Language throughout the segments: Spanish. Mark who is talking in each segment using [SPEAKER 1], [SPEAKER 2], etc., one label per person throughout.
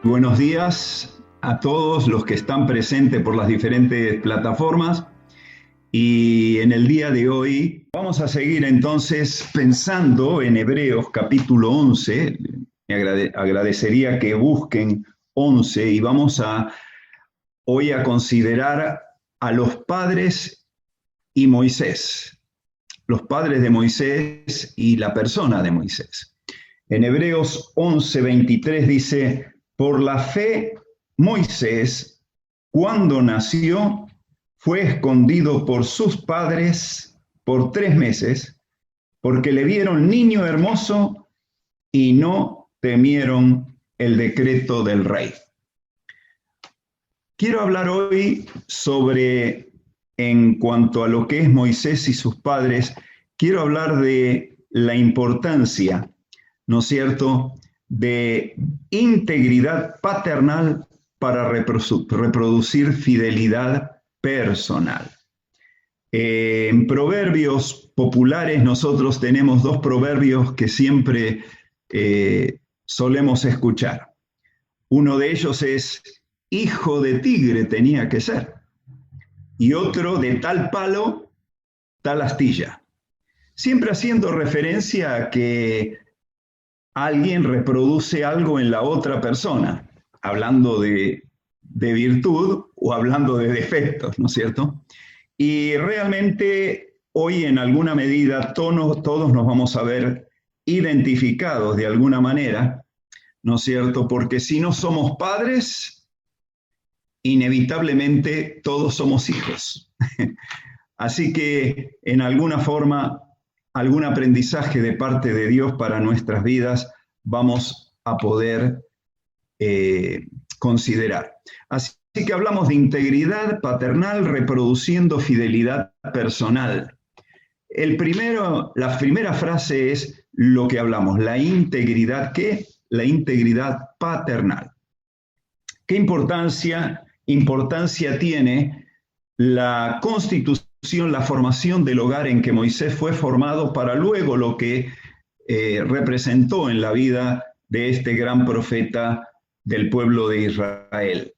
[SPEAKER 1] Buenos días a todos los que están presentes por las diferentes plataformas y en el día de hoy vamos a seguir entonces pensando en Hebreos capítulo 11. Agradecería que busquen 11 y vamos hoy a considerar a los padres y Moisés, los padres de Moisés y la persona de Moisés. En Hebreos 11:23 dice: por la fe, Moisés, cuando nació, fue escondido por sus padres por 3 meses, porque le vieron niño hermoso y no temieron el decreto del rey. Quiero hablar hoy sobre, en cuanto a lo que es Moisés y sus padres, quiero hablar de la importancia, ¿no es cierto?, de integridad paternal para reproducir fidelidad personal. En proverbios populares nosotros tenemos 2 proverbios que siempre solemos escuchar. Uno de ellos es: hijo de tigre tenía que ser. Y otro: de tal palo, tal astilla. Siempre haciendo referencia a que alguien reproduce algo en la otra persona, hablando de virtud o hablando de defectos, ¿no es cierto? Y realmente hoy en alguna medida todos nos vamos a ver identificados de alguna manera, ¿no es cierto? Porque si no somos padres, inevitablemente todos somos hijos. Así que en alguna forma, algún aprendizaje de parte de Dios para nuestras vidas vamos a poder considerar. Así que hablamos de integridad paternal reproduciendo fidelidad personal. La primera frase es lo que hablamos, la integridad, ¿qué? La integridad paternal. ¿Qué importancia tiene la constitución, la formación del hogar en que Moisés fue formado para luego lo que representó en la vida de este gran profeta del pueblo de Israel?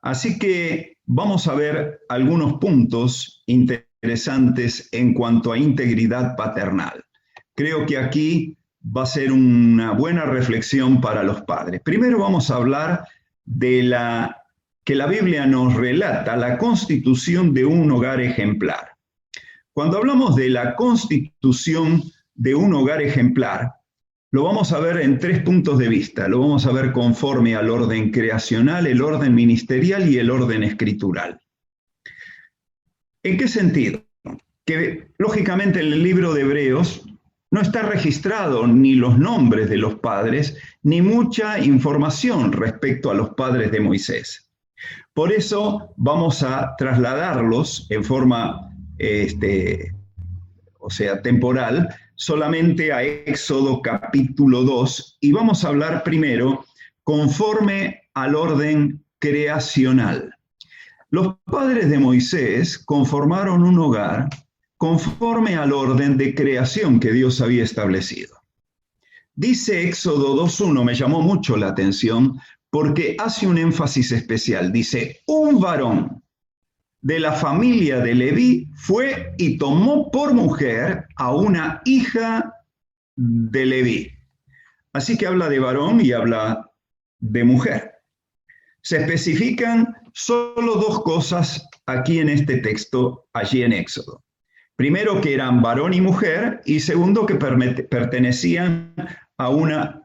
[SPEAKER 1] Así que vamos a ver algunos puntos interesantes en cuanto a integridad paternal. Creo que aquí va a ser una buena reflexión para los padres. Primero vamos a hablar de que la Biblia nos relata la constitución de un hogar ejemplar. Cuando hablamos de la constitución de un hogar ejemplar, lo vamos a ver en 3 puntos de vista. Lo vamos a ver conforme al orden creacional, el orden ministerial y el orden escritural. ¿En qué sentido? Que lógicamente en el libro de Hebreos no está registrado ni los nombres de los padres, ni mucha información respecto a los padres de Moisés. Por eso vamos a trasladarlos en forma temporal, solamente a Éxodo capítulo 2, y vamos a hablar primero conforme al orden creacional. Los padres de Moisés conformaron un hogar conforme al orden de creación que Dios había establecido. Dice Éxodo 2:1, me llamó mucho la atención porque hace un énfasis especial. Dice: un varón de la familia de Leví fue y tomó por mujer a una hija de Leví. Así que habla de varón y habla de mujer. Se especifican solo 2 cosas aquí en este texto, allí en Éxodo. Primero, que eran varón y mujer, y segundo, que pertenecían a una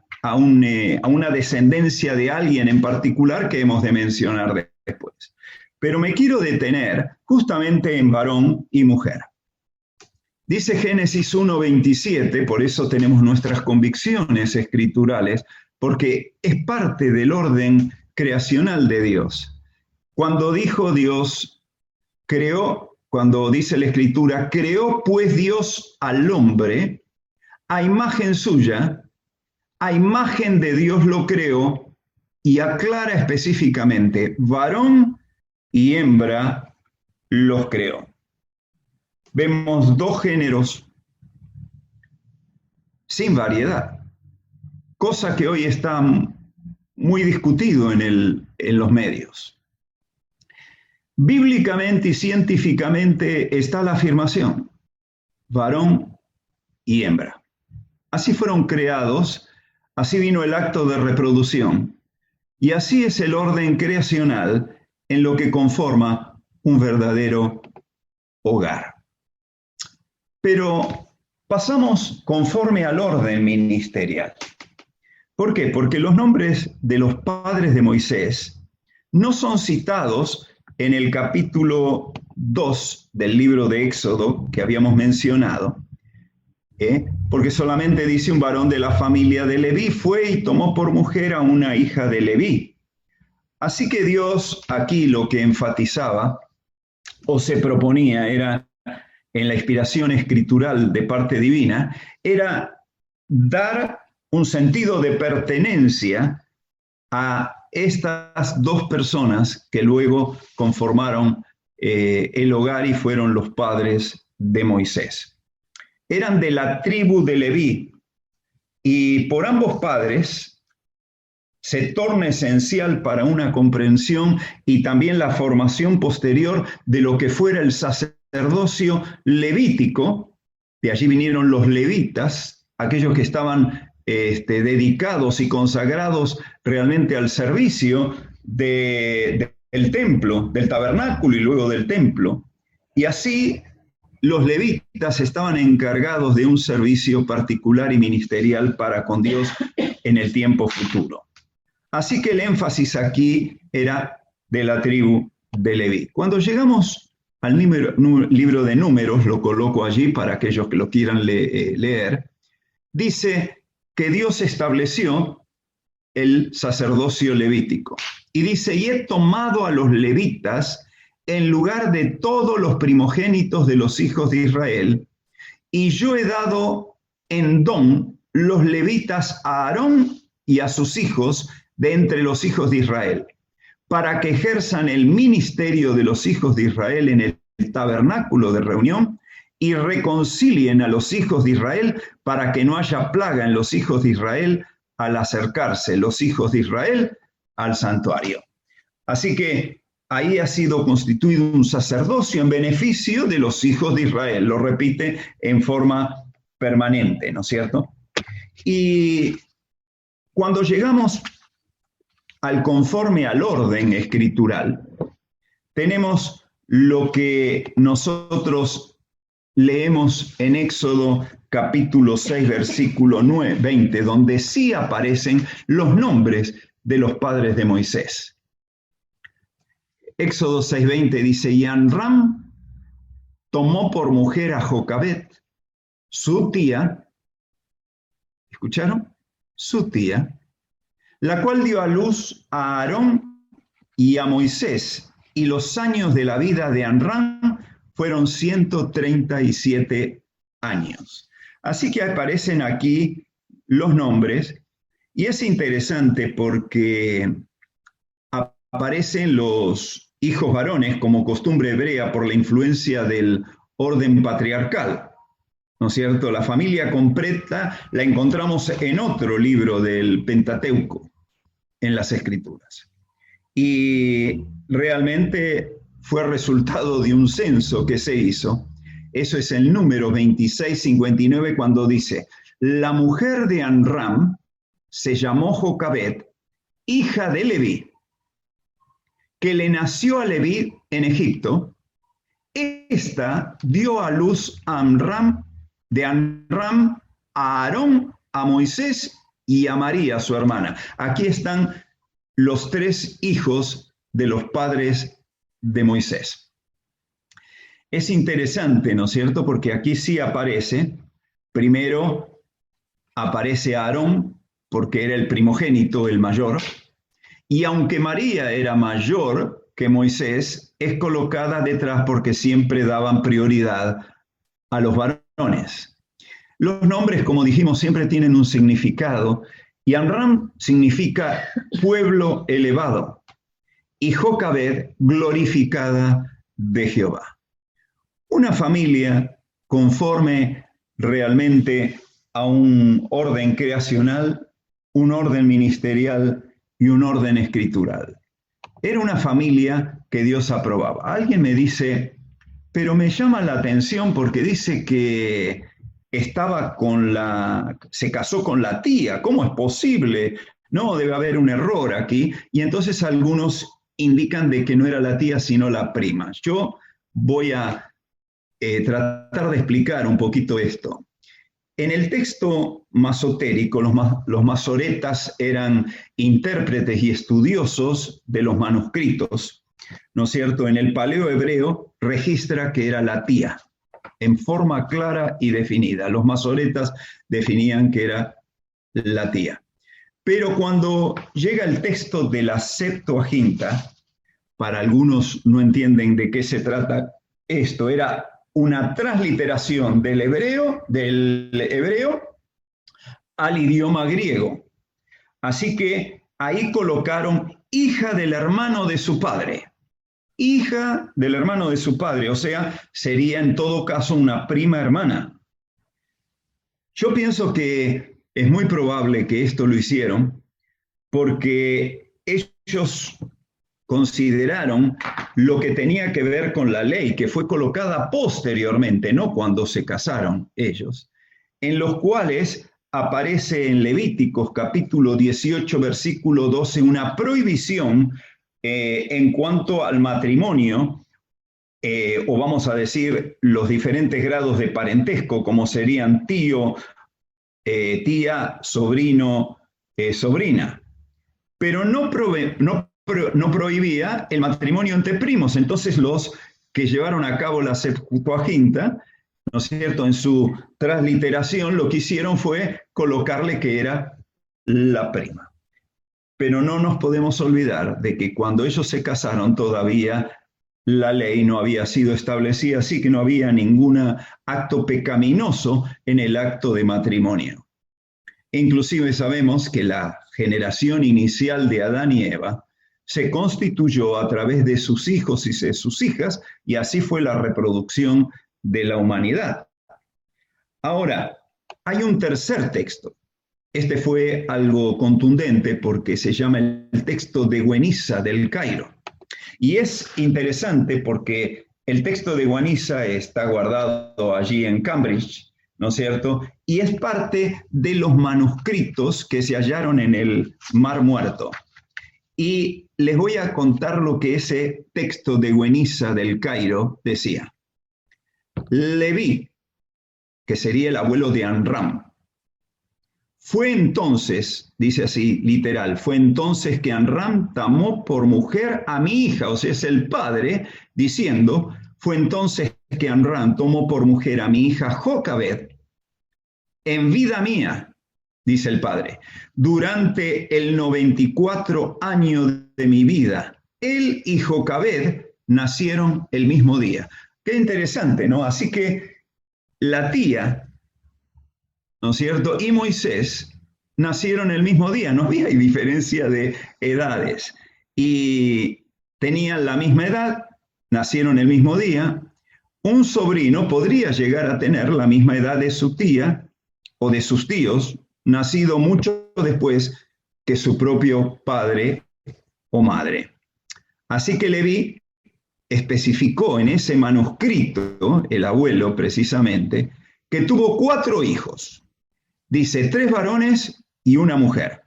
[SPEAKER 1] descendencia de alguien en particular que hemos de mencionar después. Pero me quiero detener justamente en varón y mujer. Dice Génesis 1:27, por eso tenemos nuestras convicciones escriturales, porque es parte del orden creacional de Dios. Cuando dijo Dios, cuando dice la Escritura, creó pues Dios al hombre a imagen suya, a imagen de Dios lo creó, y aclara específicamente, varón y hembra los creó. Vemos 2 géneros sin variedad, cosa que hoy está muy discutido en los medios. Bíblicamente y científicamente está la afirmación, varón y hembra. Así fueron creados, así vino el acto de reproducción, y así es el orden creacional en lo que conforma un verdadero hogar. Pero pasamos conforme al orden ministerial. ¿Por qué? Porque los nombres de los padres de Moisés no son citados en el capítulo 2 del libro de Éxodo que habíamos mencionado, porque solamente dice un varón de la familia de Leví fue y tomó por mujer a una hija de Leví. Así que Dios aquí lo que enfatizaba o se proponía era, en la inspiración escritural de parte divina, era dar un sentido de pertenencia a estas dos personas que luego conformaron el hogar y fueron los padres de Moisés. Eran de la tribu de Leví y por ambos padres se torna esencial para una comprensión y también la formación posterior de lo que fuera el sacerdocio levítico. De allí vinieron los levitas, aquellos que estaban dedicados y consagrados realmente al servicio del templo, del tabernáculo y luego del templo. Y así los levitas estaban encargados de un servicio particular y ministerial para con Dios en el tiempo futuro. Así que el énfasis aquí era de la tribu de Leví. Cuando llegamos al libro de Números, lo coloco allí para aquellos que lo quieran leer, dice que Dios estableció el sacerdocio levítico. Y dice, y he tomado a los levitas en lugar de todos los primogénitos de los hijos de Israel, y yo he dado en don los levitas a Aarón y a sus hijos de entre los hijos de Israel, para que ejerzan el ministerio de los hijos de Israel en el tabernáculo de reunión y reconcilien a los hijos de Israel para que no haya plaga en los hijos de Israel al acercarse los hijos de Israel al santuario. Así que ahí ha sido constituido un sacerdocio en beneficio de los hijos de Israel. Lo repite en forma permanente, ¿no es cierto? Y cuando llegamos al conforme al orden escritural, tenemos lo que nosotros leemos en Éxodo capítulo 6, versículo 20, donde sí aparecen los nombres de los padres de Moisés. Éxodo 6:20 dice, y Amram tomó por mujer a Jocabet, su tía, ¿escucharon? Su tía, la cual dio a luz a Aarón y a Moisés, y los años de la vida de Amram fueron 137 años. Así que aparecen aquí los nombres, y es interesante porque aparecen los hijos varones como costumbre hebrea por la influencia del orden patriarcal, ¿no es cierto? La familia completa la encontramos en otro libro del Pentateuco, en las Escrituras. Y realmente fue resultado de un censo que se hizo. Eso es el número 2659 cuando dice, la mujer de Amram se llamó Jocabet, hija de Leví, que le nació a Leví en Egipto. Esta dio a luz a Amram, de Amram a Aarón, a Moisés y a María, su hermana. Aquí están los tres hijos de los padres de Moisés. Es interesante, ¿no es cierto? Porque aquí sí aparece, primero aparece Aarón, porque era el primogénito, el mayor, y aunque María era mayor que Moisés, es colocada detrás porque siempre daban prioridad a los varones. Los nombres, como dijimos, siempre tienen un significado, y Amram significa pueblo elevado, y Jocabed, glorificada de Jehová. Una familia conforme realmente a un orden creacional, un orden ministerial y un orden escritural. Era una familia que Dios aprobaba. Alguien me dice, pero me llama la atención porque dice que se casó con la tía. ¿Cómo es posible? No, debe haber un error aquí. Y entonces algunos indican de que no era la tía, sino la prima. Yo voy a tratar de explicar un poquito esto. En el texto masotérico, los masoretas eran intérpretes y estudiosos de los manuscritos, ¿no es cierto? En el paleo hebreo registra que era la tía, en forma clara y definida. Los masoretas definían que era la tía. Pero cuando llega el texto de la Septuaginta, para algunos no entienden de qué se trata esto, era una transliteración del hebreo al idioma griego. Así que ahí colocaron hija del hermano de su padre. Hija del hermano de su padre, o sea, sería en todo caso una prima hermana. Yo pienso que es muy probable que esto lo hicieron porque ellos consideraron lo que tenía que ver con la ley, que fue colocada posteriormente, no cuando se casaron ellos, en los cuales aparece en Levíticos capítulo 18, versículo 12, una prohibición en cuanto al matrimonio, o vamos a decir los diferentes grados de parentesco, como serían tío, tía, sobrino, sobrina. Pero no prohibía el matrimonio entre primos. Entonces los que llevaron a cabo la Septuaginta, ¿no es cierto?, en su transliteración, lo que hicieron fue colocarle que era la prima. Pero no nos podemos olvidar de que cuando ellos se casaron todavía la ley no había sido establecida, así que no había ningún acto pecaminoso en el acto de matrimonio. Inclusive sabemos que la generación inicial de Adán y Eva se constituyó a través de sus hijos y de sus hijas, y así fue la reproducción de la humanidad. Ahora, hay un tercer texto. Este fue algo contundente porque se llama el texto de Gueniza del Cairo. Y es interesante porque el texto de Gueniza está guardado allí en Cambridge, ¿no es cierto? Y es parte de los manuscritos que se hallaron en el Mar Muerto. Y les voy a contar lo que ese texto de Gueniza del Cairo decía. Leví, que sería el abuelo de Amram, fue entonces, dice así, literal, fue entonces que Amram tomó por mujer a mi hija, o sea, es el padre diciendo, fue entonces que Amram tomó por mujer a mi hija Jocabed, en vida mía, dice el padre, durante el 94 años de mi vida. Él y Jocabed nacieron el mismo día. Qué interesante, ¿no? Así que la tía, ¿no es cierto?, y Moisés nacieron el mismo día, no había diferencia de edades. Y tenían la misma edad, nacieron el mismo día. Un sobrino podría llegar a tener la misma edad de su tía o de sus tíos, nacido mucho después que su propio padre o madre. Así que Leví especificó en ese manuscrito, el abuelo precisamente, que tuvo 4 hijos. Dice 3 varones y una mujer.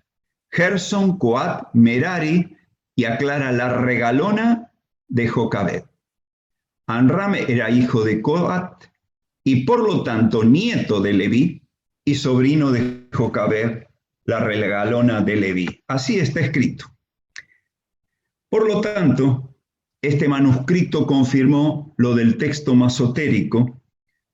[SPEAKER 1] Gerson, Coat, Merari, y aclara la regalona de Jocabed. Amram era hijo de Coat y por lo tanto nieto de Leví y sobrino de Jocabed, la regalona de Leví. Así está escrito. Por lo tanto, este manuscrito confirmó lo del texto masotérico,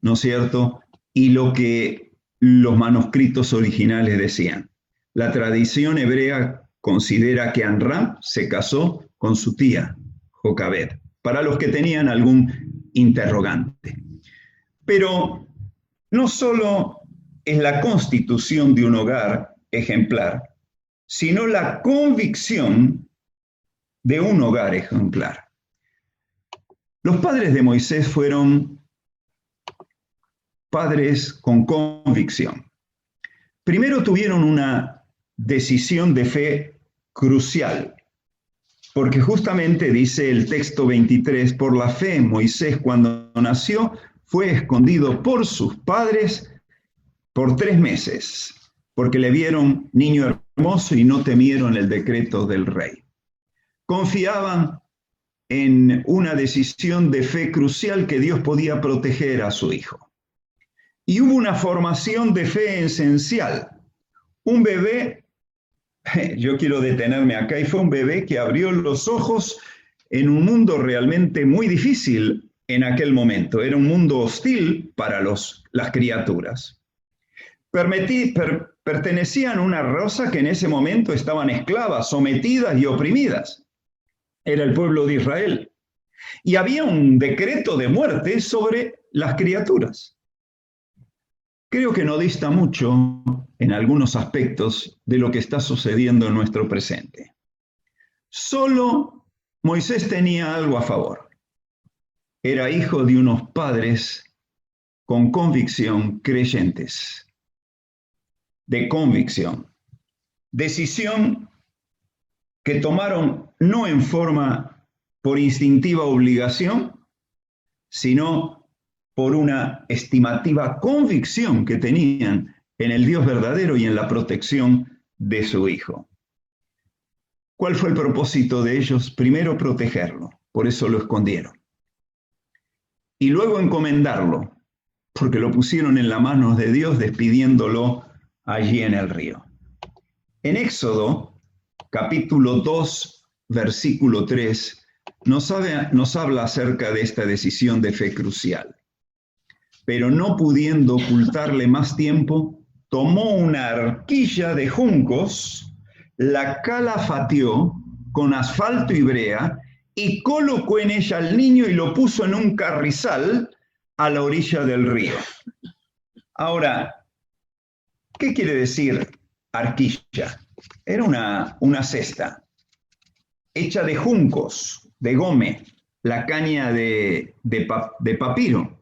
[SPEAKER 1] ¿no es cierto?, y lo que los manuscritos originales decían. La tradición hebrea considera que Amram se casó con su tía, Jocabed, para los que tenían algún interrogante. Pero no solo es la constitución de un hogar ejemplar, sino la convicción de un hogar ejemplar. Los padres de Moisés fueron padres con convicción. Primero tuvieron una decisión de fe crucial, porque justamente dice el texto 23, por la fe Moisés cuando nació fue escondido por sus padres por 3 meses, porque le vieron niño hermoso y no temieron el decreto del rey. Confiaban en una decisión de fe crucial que Dios podía proteger a su hijo. Y hubo una formación de fe esencial. Un bebé, yo quiero detenerme acá, y fue un bebé que abrió los ojos en un mundo realmente muy difícil en aquel momento. Era un mundo hostil para las criaturas. Pertenecían a una raza que en ese momento estaban esclavas, sometidas y oprimidas. Era el pueblo de Israel. Y había un decreto de muerte sobre las criaturas. Creo que no dista mucho en algunos aspectos de lo que está sucediendo en nuestro presente. Solo Moisés tenía algo a favor. Era hijo de unos padres con convicción creyentes. De convicción. Decisión que tomaron no en forma por instintiva obligación, sino por una estimativa convicción que tenían en el Dios verdadero y en la protección de su hijo. ¿Cuál fue el propósito de ellos? Primero, protegerlo, por eso lo escondieron. Y luego encomendarlo, porque lo pusieron en las manos de Dios, despidiéndolo allí en el río. En Éxodo, capítulo 2, versículo 3, nos habla acerca de esta decisión de fe crucial. Pero no pudiendo ocultarle más tiempo, tomó una arquilla de juncos, la calafateó con asfalto y brea y colocó en ella al niño y lo puso en un carrizal a la orilla del río. Ahora, ¿qué quiere decir arquilla? Era una cesta hecha de juncos, de gome, la caña de papiro.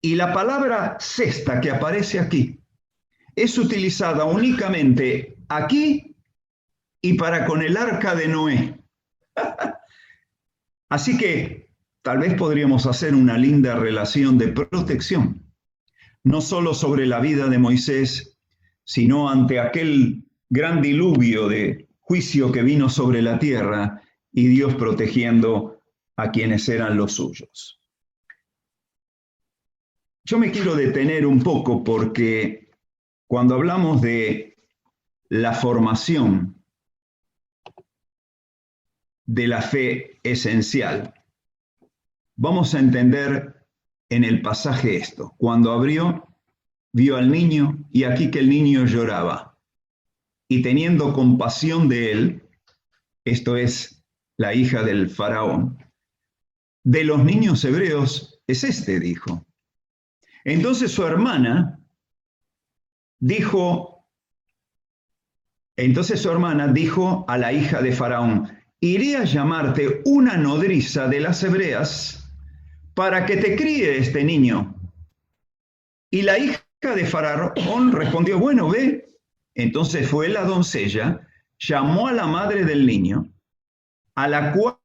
[SPEAKER 1] Y la palabra cesta que aparece aquí es utilizada únicamente aquí y para con el arca de Noé. Así que tal vez podríamos hacer una linda relación de protección, no solo sobre la vida de Moisés, sino ante aquel gran diluvio de juicio que vino sobre la tierra y Dios protegiendo a quienes eran los suyos. Yo me quiero detener un poco porque cuando hablamos de la formación de la fe esencial, vamos a entender en el pasaje esto. Cuando abrió, vio al niño y aquí que el niño lloraba. Y teniendo compasión de él, esto es la hija del faraón, de los niños hebreos es este, dijo. Entonces su hermana dijo a la hija de Faraón, iré a llamarte una nodriza de las hebreas para que te críe este niño. Y la hija de Faraón respondió, bueno, ve. Entonces fue la doncella, llamó a la madre del niño, a la cual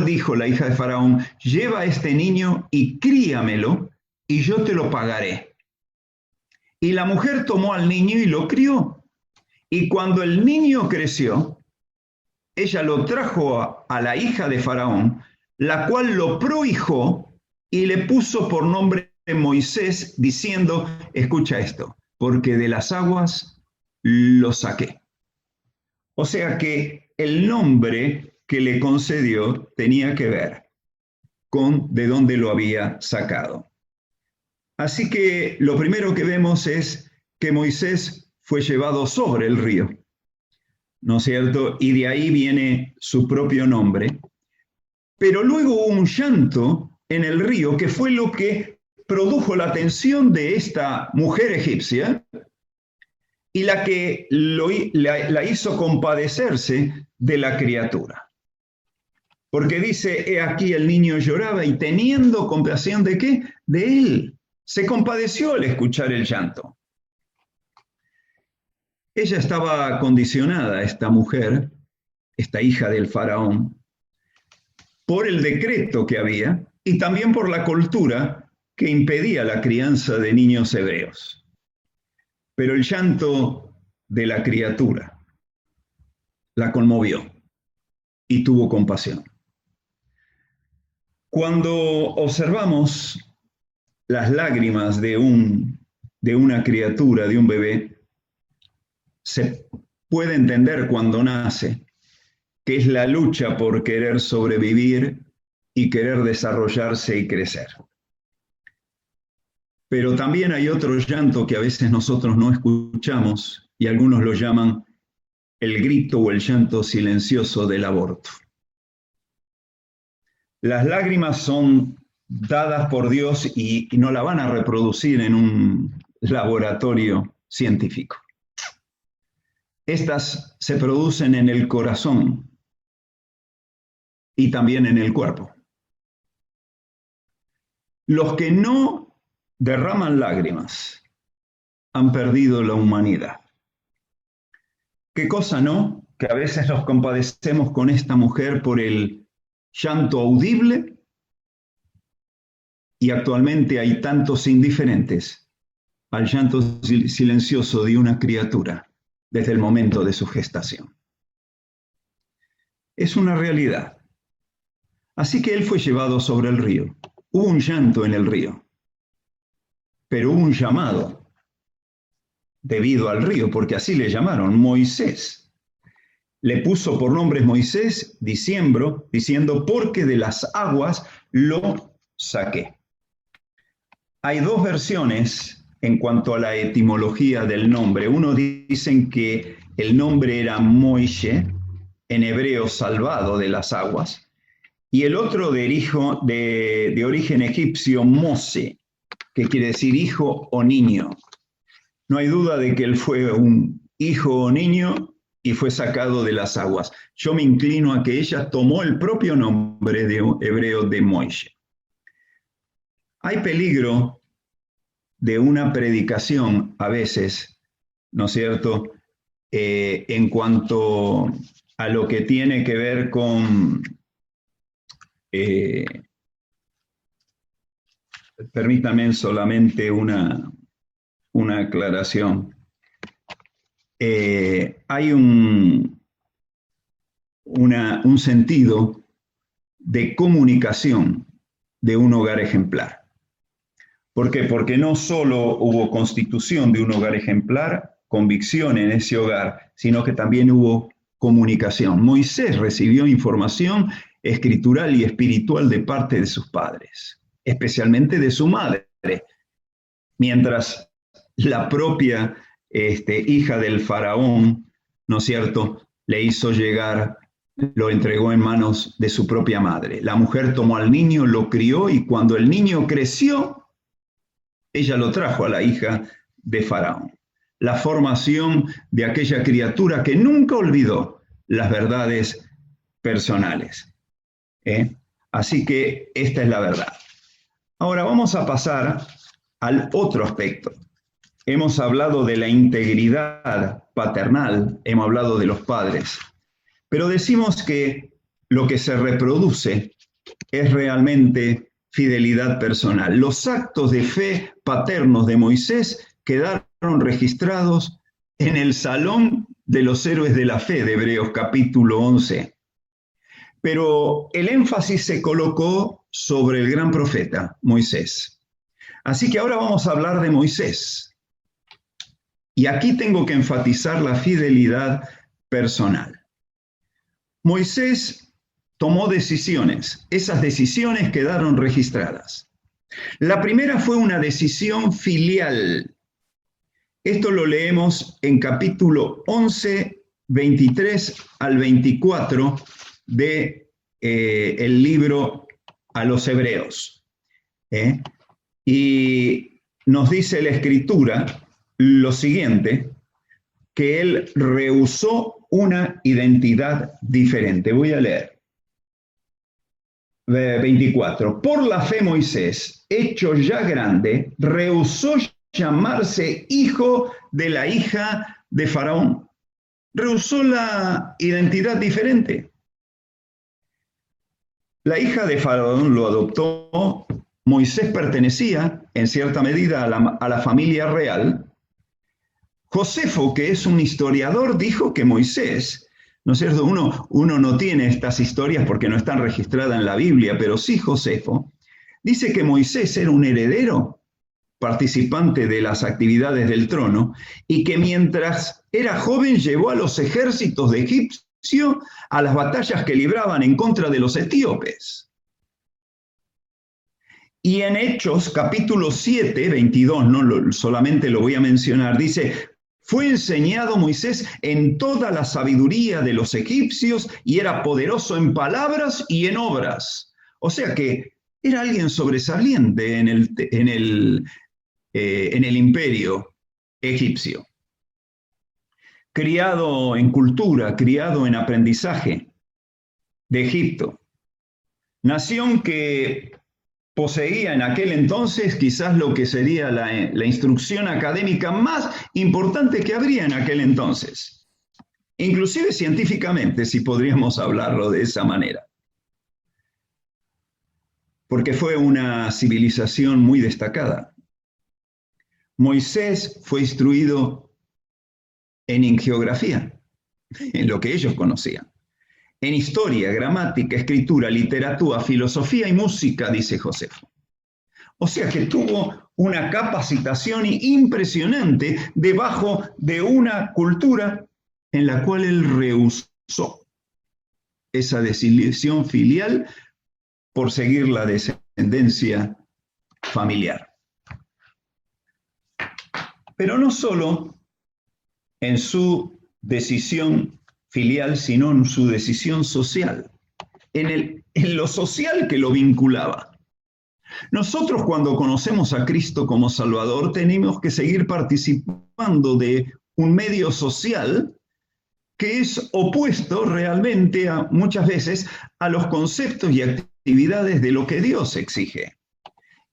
[SPEAKER 1] dijo la hija de Faraón, lleva a este niño y críamelo, y yo te lo pagaré. Y la mujer tomó al niño y lo crió. Y cuando el niño creció, ella lo trajo a la hija de Faraón, la cual lo prohijó y le puso por nombre Moisés, diciendo, escucha esto, porque de las aguas lo saqué. O sea que el nombre que le concedió tenía que ver con de dónde lo había sacado. Así que lo primero que vemos es que Moisés fue llevado sobre el río, ¿no es cierto? Y de ahí viene su propio nombre. Pero luego hubo un llanto en el río que fue lo que produjo la atención de esta mujer egipcia y la que la hizo compadecerse de la criatura. Porque dice, he aquí el niño lloraba y teniendo compasión ¿de qué? De él. Se compadeció al escuchar el llanto. ella estaba condicionada, esta mujer, esta hija del faraón, por el decreto que había y también por la cultura que impedía la crianza de niños hebreos. Pero el llanto de la criatura la conmovió y tuvo compasión. Cuando observamos las lágrimas de una criatura, de un bebé, se puede entender cuando nace que es la lucha por querer sobrevivir y querer desarrollarse y crecer. Pero también hay otro llanto que a veces nosotros no escuchamos y algunos lo llaman el grito o el llanto silencioso del aborto. Las lágrimas son dadas por Dios y no la van a reproducir en un laboratorio científico. Estas se producen en el corazón y también en el cuerpo. Los que no derraman lágrimas han perdido la humanidad. ¿Qué cosa no? Que a veces nos compadecemos con esta mujer por el llanto audible y actualmente hay tantos indiferentes al llanto silencioso de una criatura desde el momento de su gestación. Es una realidad. Así que él fue llevado sobre el río. Hubo un llanto en el río, pero hubo un llamado debido al río, porque así le llamaron, Moisés. Le puso por nombre Moisés, diciendo, porque de las aguas lo saqué. Hay dos versiones en cuanto a la etimología del nombre. Uno dicen que el nombre era Moishe, en hebreo salvado de las aguas, y el otro de origen egipcio, Mose, que quiere decir hijo o niño. No hay duda de que él fue un hijo o niño y fue sacado de las aguas. Yo me inclino a que ella tomó el propio nombre de hebreo de Moishe. Hay peligro de una predicación a veces, ¿no es cierto?, en cuanto a lo que tiene que ver con... permítanme solamente una aclaración. Hay un sentido de comunicación de un hogar ejemplar. ¿Por qué? Porque no solo hubo constitución de un hogar ejemplar, convicción en ese hogar, sino que también hubo comunicación. Moisés recibió información escritural y espiritual de parte de sus padres, especialmente de su madre, mientras la propia hija del faraón, ¿no es cierto?, le hizo llegar, lo entregó en manos de su propia madre. La mujer tomó al niño, lo crió y cuando el niño creció, ella lo trajo a la hija de faraón. La formación de aquella criatura que nunca olvidó las verdades personales. Así que esta es la verdad. Ahora vamos a pasar al otro aspecto. Hemos hablado de la integridad paternal, hemos hablado de los padres, pero decimos que lo que se reproduce es realmente fidelidad personal. Los actos de fe paternos de Moisés quedaron registrados en el Salón de los Héroes de la Fe de Hebreos capítulo 11. Pero el énfasis se colocó sobre el gran profeta, Moisés. Así que ahora vamos a hablar de Moisés. Y aquí tengo que enfatizar la fidelidad personal. Moisés tomó decisiones. Esas decisiones quedaron registradas. La primera fue una decisión filial. Esto lo leemos en capítulo 11, 23 al 24 de el libro a los Hebreos. Y nos dice la Escritura lo siguiente, que él rehusó una identidad diferente. Voy a leer. 24. Por la fe Moisés, hecho ya grande, rehusó llamarse hijo de la hija de Faraón, rehusó la identidad diferente. La hija de Faraón lo adoptó. Moisés pertenecía, en cierta medida, a la familia real. Josefo, que es un historiador, dijo que Moisés, ¿no es cierto? Uno no tiene estas historias porque no están registradas en la Biblia, pero sí Josefo, dice que Moisés era un heredero, participante de las actividades del trono, y que mientras era joven llevó a los ejércitos de Egipcio a las batallas que libraban en contra de los etíopes. Y en Hechos, capítulo 7, 22, solamente lo voy a mencionar, dice, fue enseñado Moisés en toda la sabiduría de los egipcios y era poderoso en palabras y en obras. O sea que era alguien sobresaliente en el imperio egipcio. Criado en cultura, criado en aprendizaje de Egipto. Nación que poseía en aquel entonces quizás lo que sería la instrucción académica más importante que habría en aquel entonces. Inclusive científicamente, si podríamos hablarlo de esa manera. Porque fue una civilización muy destacada. Moisés fue instruido en geografía, en lo que ellos conocían. En historia, gramática, escritura, literatura, filosofía y música, dice Josefo. O sea que tuvo una capacitación impresionante debajo de una cultura en la cual él rehusó esa designación filial por seguir la descendencia familiar. Pero no solo en su decisión filial, sino en su decisión social, en lo social que lo vinculaba. Nosotros cuando conocemos a Cristo como Salvador tenemos que seguir participando de un medio social que es opuesto realmente muchas veces a los conceptos y actividades de lo que Dios exige.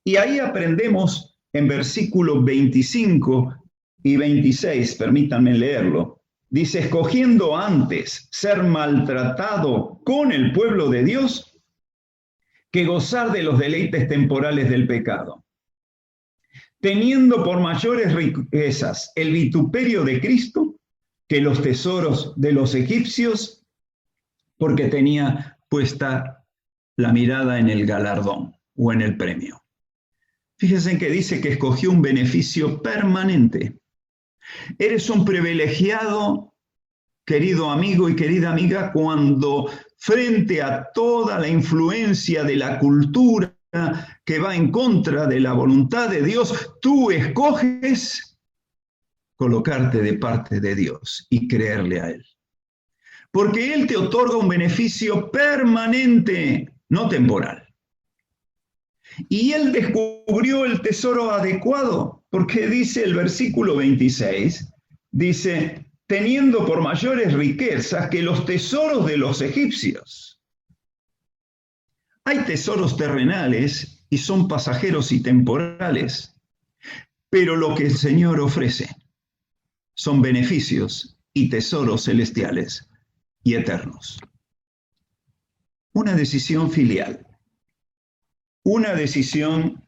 [SPEAKER 1] Y ahí aprendemos en versículos 25 y 26, permítanme leerlo. Dice, escogiendo antes ser maltratado con el pueblo de Dios que gozar de los deleites temporales del pecado, teniendo por mayores riquezas el vituperio de Cristo que los tesoros de los egipcios, porque tenía puesta la mirada en el galardón o en el premio. Fíjense que dice que escogió un beneficio permanente. Eres un privilegiado, querido amigo y querida amiga, cuando frente a toda la influencia de la cultura que va en contra de la voluntad de Dios, tú escoges colocarte de parte de Dios y creerle a Él. Porque Él te otorga un beneficio permanente, no temporal. Y Él descubrió el tesoro adecuado, porque dice el versículo 26, dice, teniendo por mayores riquezas que los tesoros de los egipcios. Hay tesoros terrenales y son pasajeros y temporales, pero lo que el Señor ofrece son beneficios y tesoros celestiales y eternos. Una decisión filial, una decisión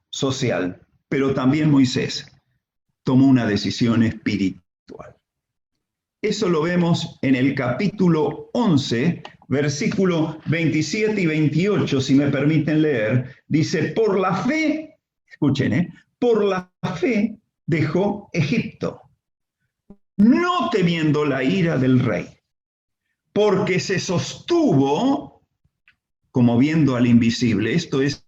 [SPEAKER 1] social, pero también Moisés tomó una decisión espiritual. Eso lo vemos en el capítulo 11, versículo 27 y 28, si me permiten leer. Dice, por la fe, escuchen, por la fe dejó Egipto, no temiendo la ira del rey, porque se sostuvo como viendo al invisible. Esto es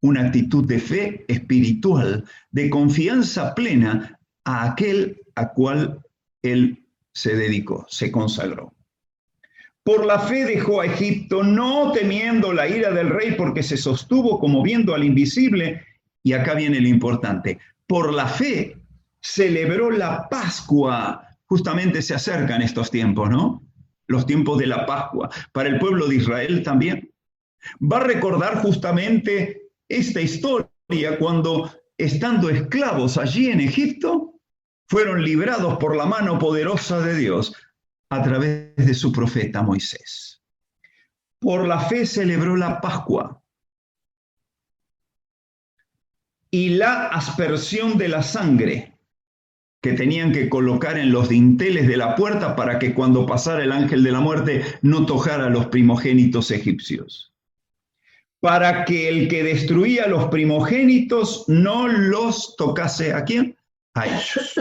[SPEAKER 1] una actitud de fe espiritual, de confianza plena a aquel a cual él se dedicó, se consagró. Por la fe dejó a Egipto, no temiendo la ira del rey, porque se sostuvo como viendo al invisible. Y acá viene lo importante. Por la fe celebró la Pascua. Justamente se acercan estos tiempos, ¿no? Los tiempos de la Pascua. Para el pueblo de Israel también. Va a recordar justamente esta historia cuando, estando esclavos allí en Egipto, fueron librados por la mano poderosa de Dios a través de su profeta Moisés. Por la fe celebró la Pascua y la aspersión de la sangre que tenían que colocar en los dinteles de la puerta para que cuando pasara el ángel de la muerte no tocara a los primogénitos egipcios. Para que el que destruía a los primogénitos no los tocase. ¿A quién? A ellos.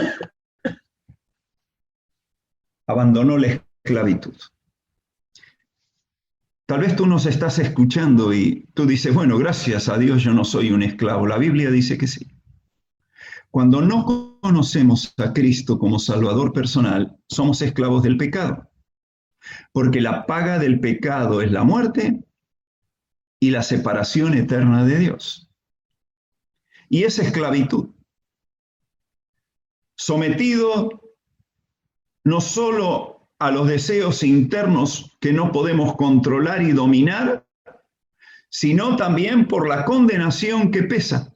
[SPEAKER 1] Abandonó la esclavitud. Tal vez tú nos estás escuchando y tú dices, bueno, gracias a Dios yo no soy un esclavo. La Biblia dice que sí. Cuando no conocemos a Cristo como Salvador personal, somos esclavos del pecado. Porque la paga del pecado es la muerte y la separación eterna de Dios. Y es esclavitud. Sometido no solo a los deseos internos que no podemos controlar y dominar, sino también por la condenación que pesa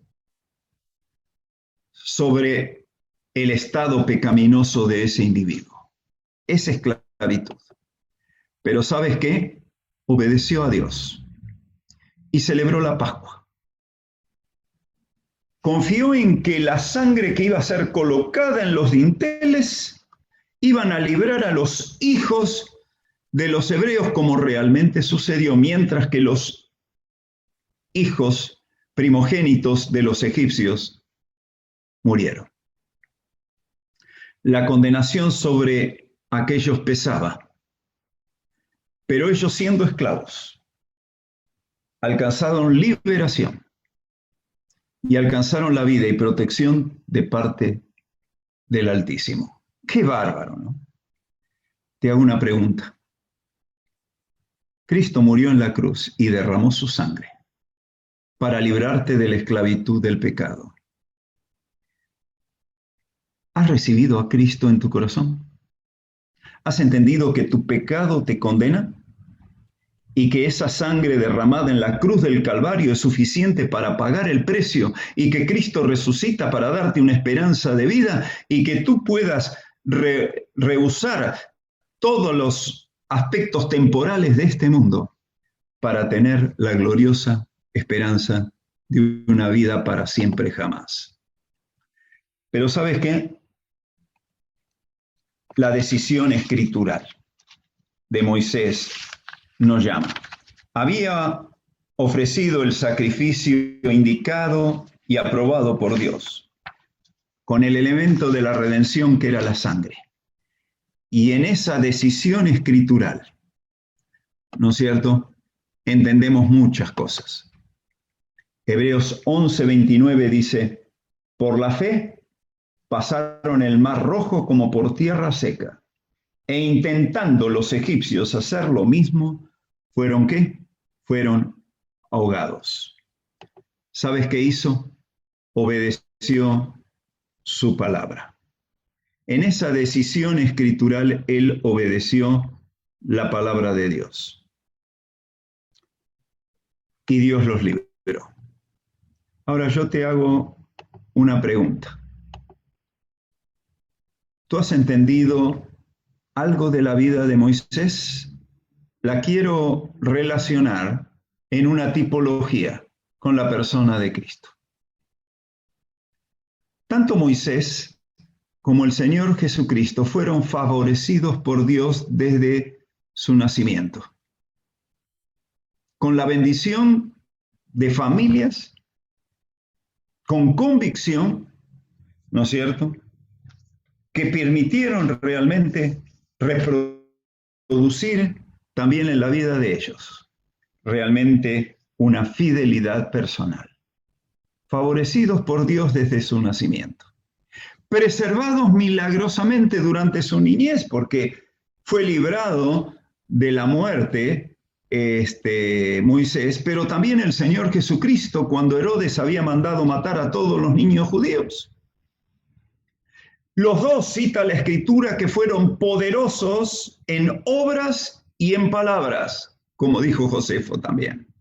[SPEAKER 1] sobre el estado pecaminoso de ese individuo. Es esclavitud. Pero ¿sabes qué? Obedeció a Dios y celebró la Pascua. Confió en que la sangre que iba a ser colocada en los dinteles iban a librar a los hijos de los hebreos como realmente sucedió, mientras que los hijos primogénitos de los egipcios murieron. La condenación sobre aquellos pesaba, pero ellos siendo esclavos alcanzaron liberación y alcanzaron la vida y protección de parte del Altísimo. ¡Qué bárbaro!, ¿no? Te hago una pregunta. Cristo murió en la cruz y derramó su sangre para librarte de la esclavitud del pecado. ¿Has recibido a Cristo en tu corazón? ¿Has entendido que tu pecado te condena? Y que esa sangre derramada en la cruz del Calvario es suficiente para pagar el precio, y que Cristo resucita para darte una esperanza de vida, y que tú puedas rehusar todos los aspectos temporales de este mundo para tener la gloriosa esperanza de una vida para siempre jamás. Pero ¿sabes qué? La decisión escritural de Moisés nos llama. Había ofrecido el sacrificio indicado y aprobado por Dios, con el elemento de la redención que era la sangre. Y en esa decisión escritural, ¿no es cierto?, entendemos muchas cosas. Hebreos 11:29 dice, por la fe pasaron el mar rojo como por tierra seca, e intentando los egipcios hacer lo mismo, ¿fueron qué? Fueron ahogados. ¿Sabes qué hizo? Obedeció su palabra. En esa decisión escritural, él obedeció la palabra de Dios. Y Dios los liberó. Ahora yo te hago una pregunta. ¿Tú has entendido algo de la vida de Moisés? La quiero relacionar en una tipología con la persona de Cristo. Tanto Moisés como el Señor Jesucristo fueron favorecidos por Dios desde su nacimiento, con la bendición de familias, con convicción, ¿no es cierto?, que permitieron realmente reproducir también en la vida de ellos realmente una fidelidad personal. Favorecidos por Dios desde su nacimiento. Preservados milagrosamente durante su niñez, porque fue librado de la muerte Moisés, pero también el Señor Jesucristo cuando Herodes había mandado matar a todos los niños judíos. Los dos, cita la Escritura, que fueron poderosos en obras y en palabras, como dijo Josefo también.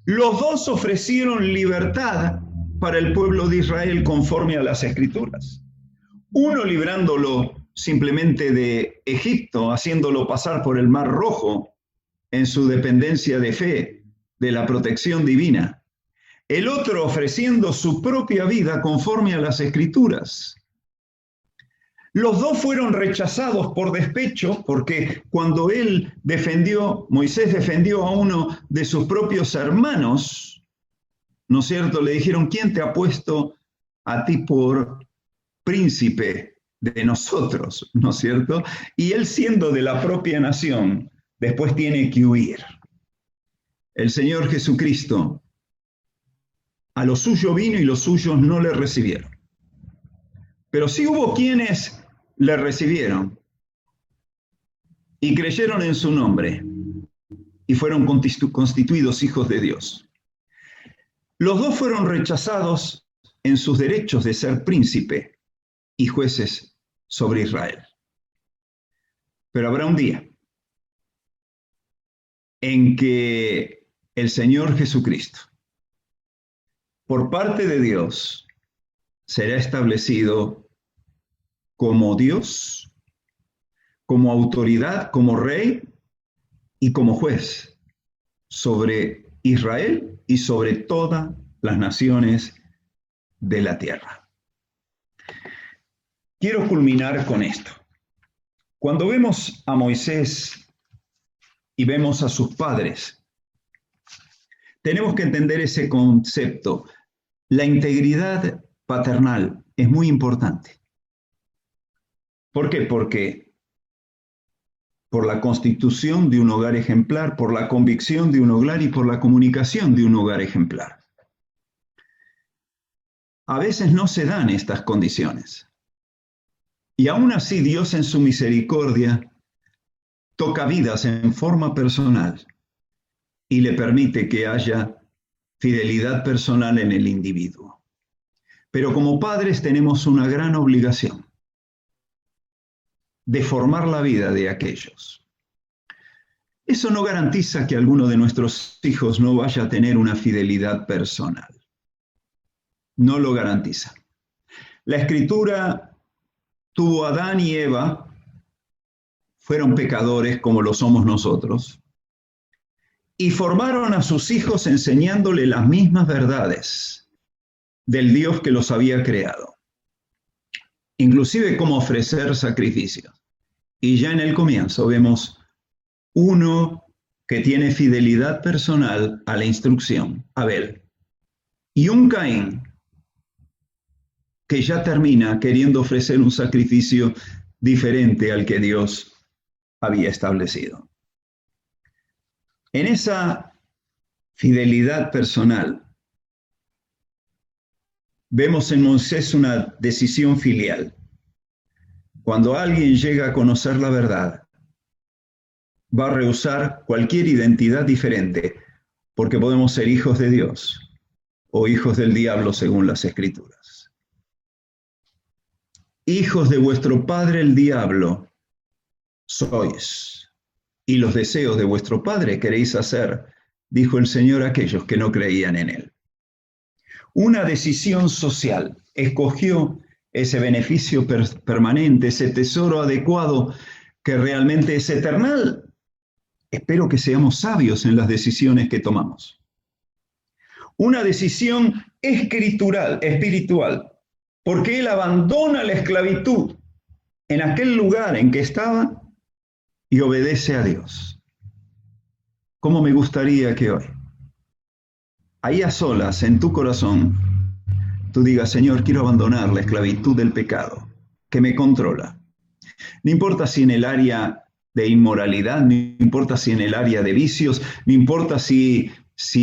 [SPEAKER 1] Los dos ofrecieron libertad para el pueblo de Israel conforme a las Escrituras. Uno librándolo simplemente de Egipto, haciéndolo pasar por el Mar Rojo en su dependencia de fe, de la protección divina. El otro ofreciendo su propia vida conforme a las Escrituras. Los dos fueron rechazados por despecho, porque cuando Moisés defendió a uno de sus propios hermanos, ¿no es cierto? Le dijeron, ¿quién te ha puesto a ti por príncipe de nosotros? ¿No es cierto? Y él, siendo de la propia nación, después tiene que huir. El Señor Jesucristo a lo suyo vino y los suyos no le recibieron. Pero sí hubo quienes le recibieron y creyeron en su nombre y fueron constituidos hijos de Dios. Los dos fueron rechazados en sus derechos de ser príncipe y jueces sobre Israel. Pero habrá un día en que el Señor Jesucristo, por parte de Dios, será establecido como Dios, como autoridad, como rey y como juez sobre Israel y sobre todas las naciones de la tierra. Quiero culminar con esto. Cuando vemos a Moisés y vemos a sus padres, tenemos que entender ese concepto. La integridad paternal es muy importante. ¿Por qué? Porque por la constitución de un hogar ejemplar, por la convicción de un hogar y por la comunicación de un hogar ejemplar. A veces no se dan estas condiciones. Y aún así Dios en su misericordia toca vidas en forma personal y le permite que haya fidelidad personal en el individuo. Pero como padres tenemos una gran obligación de formar la vida de aquellos. Eso no garantiza que alguno de nuestros hijos no vaya a tener una fidelidad personal. No lo garantiza. La Escritura tuvo a Adán y Eva, fueron pecadores como lo somos nosotros, y formaron a sus hijos enseñándole las mismas verdades del Dios que los había creado, inclusive cómo ofrecer sacrificios. Y ya en el comienzo vemos uno que tiene fidelidad personal a la instrucción, Abel, y un Caín que ya termina queriendo ofrecer un sacrificio diferente al que Dios había establecido. En esa fidelidad personal, vemos en Moisés una decisión filial. Cuando alguien llega a conocer la verdad, va a rehusar cualquier identidad diferente, porque podemos ser hijos de Dios o hijos del diablo según las Escrituras. Hijos de vuestro padre el diablo sois, y los deseos de vuestro padre queréis hacer, dijo el Señor a aquellos que no creían en él. Una decisión social escogió ese beneficio permanente, ese tesoro adecuado que realmente es eternal. Espero que seamos sabios en las decisiones que tomamos. Una decisión espiritual, porque él abandona la esclavitud en aquel lugar en que estaba y obedece a Dios. ¿Cómo me gustaría que hoy, ahí a solas, en tu corazón, tú digas, Señor, quiero abandonar la esclavitud del pecado que me controla? No importa si en el área de inmoralidad, no importa si en el área de vicios, no importa si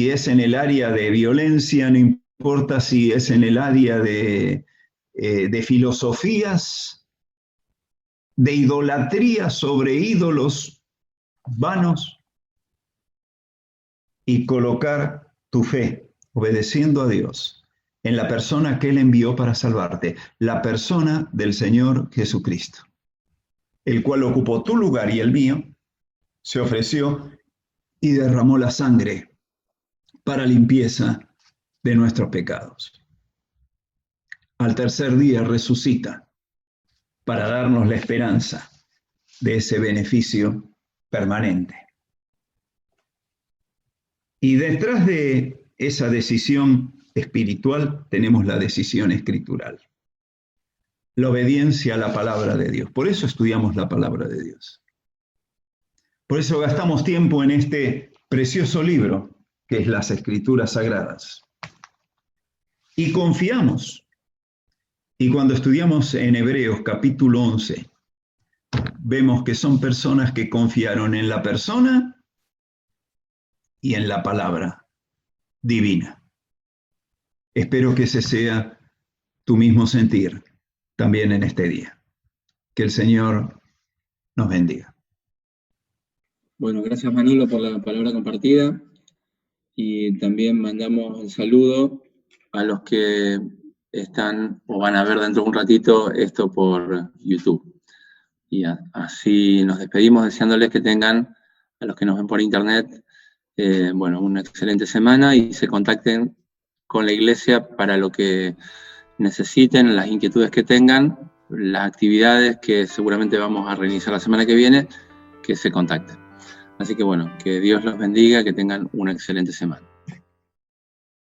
[SPEAKER 1] es en el área de violencia, no importa si es en el área de filosofías, de idolatría sobre ídolos vanos, y colocar tu fe, obedeciendo a Dios, en la persona que Él envió para salvarte, la persona del Señor Jesucristo, el cual ocupó tu lugar y el mío, se ofreció y derramó la sangre para limpieza de nuestros pecados. Al tercer día resucita para darnos la esperanza de ese beneficio permanente. Y detrás de esa decisión espiritual tenemos la decisión escritural, la obediencia a la palabra de Dios. Por eso estudiamos la palabra de Dios. Por eso gastamos tiempo en este precioso libro que es las Escrituras Sagradas. Y confiamos. Y cuando estudiamos en Hebreos capítulo 11, vemos que son personas que confiaron en la persona y en la palabra divina. Espero que ese sea tu mismo sentir también en este día. Que el Señor nos bendiga.
[SPEAKER 2] Bueno, gracias Manolo por la palabra compartida y también mandamos un saludo a los que están o van a ver dentro de un ratito esto por YouTube. Y así nos despedimos deseándoles que tengan, a los que nos ven por internet, una excelente semana y se contacten con la iglesia para lo que necesiten, las inquietudes que tengan, las actividades que seguramente vamos a reiniciar la semana que viene, que se contacten. Así que que Dios los bendiga, que tengan una excelente semana.